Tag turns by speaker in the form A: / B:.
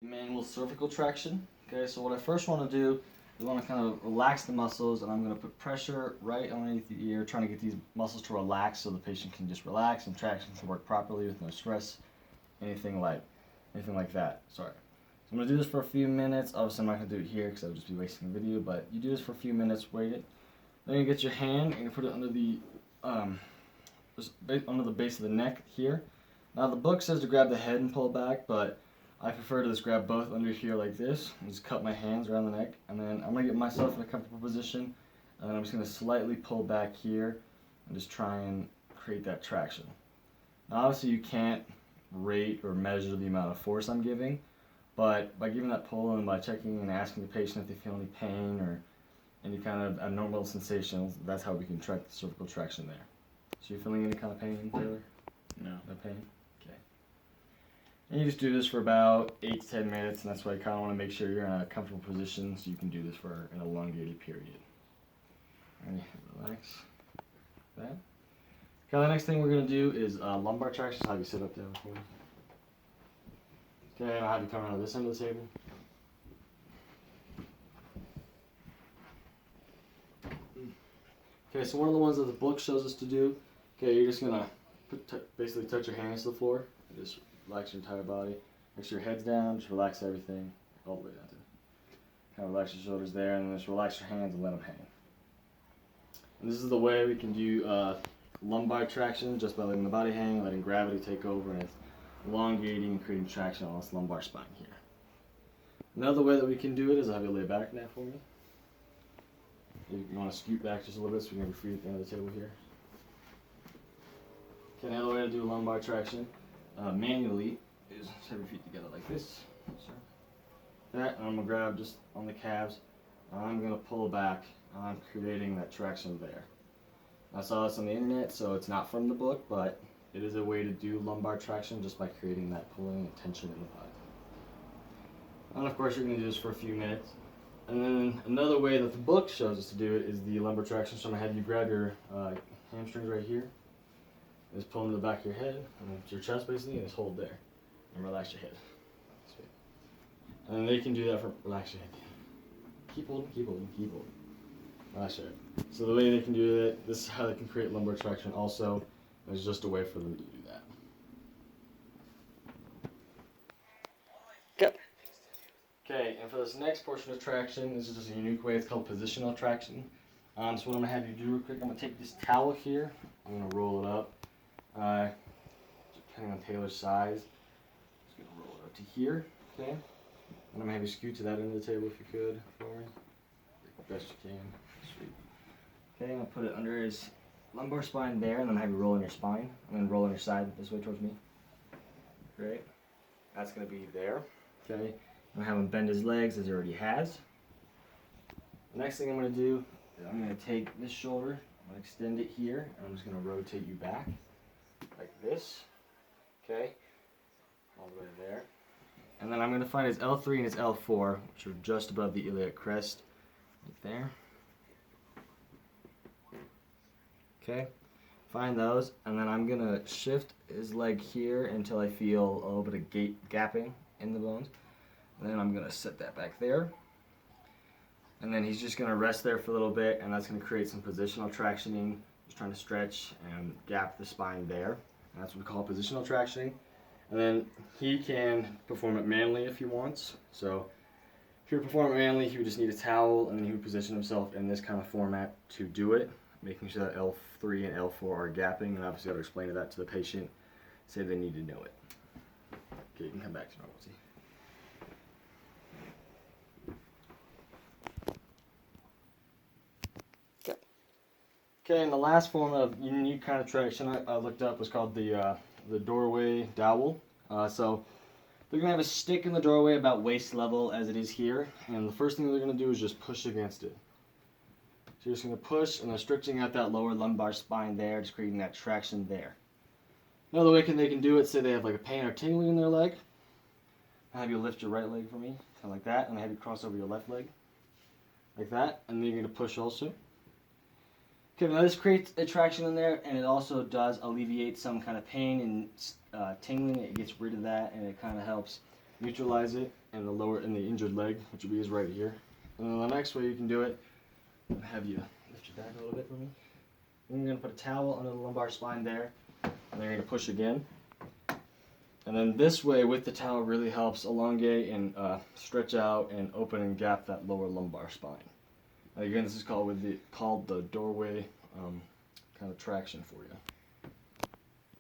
A: Manual cervical traction. Okay, so what I first want to do is I want to kind of relax the muscles, and I'm going to put pressure right underneath the ear, trying to get these muscles to relax so the patient can just relax and traction can work properly with no stress, anything like that. Sorry. So I'm going to do this for a few minutes. Obviously, I'm not going to do it here because I would just be wasting the video, but you do this for a few minutes, wait it. Then you get your hand and you put it under the under the base of the neck here. Now the book says to grab the head and pull back, but I prefer to just grab both under here like this and just cut my hands around the neck, and then I'm going to get myself in a comfortable position, and then I'm just going to slightly pull back here and just try and create that traction. Now obviously you can't rate or measure the amount of force I'm giving, but by giving that pull and by checking and asking the patient if they feel any pain or any kind of abnormal sensations, that's how we can track the cervical traction there. So you feeling any kind of pain, Taylor?
B: No.
A: No pain? Okay. And you just do this for about 8 to 10 minutes, and that's why you kind of want to make sure you're in a comfortable position so you can do this for an elongated period. And relax. That. Okay, the next thing we're going to do is lumbar traction. So have you sit up there before. Okay, and I'll have you come around to this end of the table. Okay, so one of the ones that the book shows us to do, okay, you're just going to basically touch your hands to the floor and just relax your entire body. Make sure your head's down, just relax everything all the way down to kind of relax your shoulders there, and then just relax your hands and let them hang. And this is the way we can do lumbar traction, just by letting the body hang, letting gravity take over, and it's elongating and creating traction on this lumbar spine here. Another way that we can do it is I'll have you lay back now for me. You want to scoot back just a little bit so we can have your feet at the end of the table here. Okay, another way to do lumbar traction manually is have your feet together like this. That, and I'm going to grab just on the calves. I'm going to pull back. I'm creating that traction there. I saw this on the internet, so it's not from the book, but it is a way to do lumbar traction just by creating that pulling and tension in the body. And of course, you're going to do this for a few minutes. And then another way that the book shows us to do it is the lumbar traction. So I'm going to have you grab your hamstrings right here. Just pull into the back of your head, and it's your chest basically, and just hold there. And relax your head. Sweet. And then they can do that for relax your head. Keep holding, keep holding, keep holding. Relax your head. So the way they can do it, this is how they can create lumbar traction also. There's just a way for them to do that.
B: Go.
A: Okay, and for this next portion of traction, this is just a unique way. It's called positional traction. So what I'm going to have you do real quick, I'm going to take this towel here. I'm going to roll it up. Depending on Taylor's size, just going to roll it up to here. Okay. And I'm going to have you scoot to that end of the table if you could for me. Best you can. Sweet. Okay, I'm going to put it under his lumbar spine there, and then have you roll on your spine. I'm going to roll on your side this way towards me. Great. That's going to be there. Okay. I'm going to have him bend his legs as he already has. The next thing I'm going to do is I'm going to take this shoulder, I'm going to extend it here, and I'm just going to rotate you back like this. Okay. All the way there. And then I'm going to find his L3 and his L4, which are just above the iliac crest. Right there. Okay, find those, and then I'm going to shift his leg here until I feel a little bit of gapping in the bones. And then I'm going to set that back there. And then he's just going to rest there for a little bit, and that's going to create some positional tractioning, just trying to stretch and gap the spine there. And that's what we call positional tractioning. And then he can perform it manually if he wants. So if you perform it manually, he would just need a towel, and then he would position himself in this kind of format to do it, making sure that L3 and L4 are gapping, and obviously got to explain that to the patient, say they need to know it. Okay, you can come back to normalcy. Okay, and the last form of unique kind of traction I looked up was called the doorway dowel. So they're going to have a stick in the doorway about waist level as it is here, and the first thing they're going to do is just push against it. So you're just going to push, and they're stretching out that lower lumbar spine there, just creating that traction there. Another way they can do it, say they have like a pain or tingling in their leg. I'll have you lift your right leg for me, kind of like that, and I have you cross over your left leg, like that, and then you're going to push also. Okay, now this creates a traction in there, and it also does alleviate some kind of pain and tingling. It gets rid of that, and it kind of helps neutralize it in the injured leg, which will be is right here. And then the next way you can do it, I'll have you lift your back a little bit for me. And you're gonna put a towel under the lumbar spine there, and then you're gonna push again. And then this way with the towel really helps elongate and stretch out and open and gap that lower lumbar spine. And again, this is called the doorway kind of traction for you.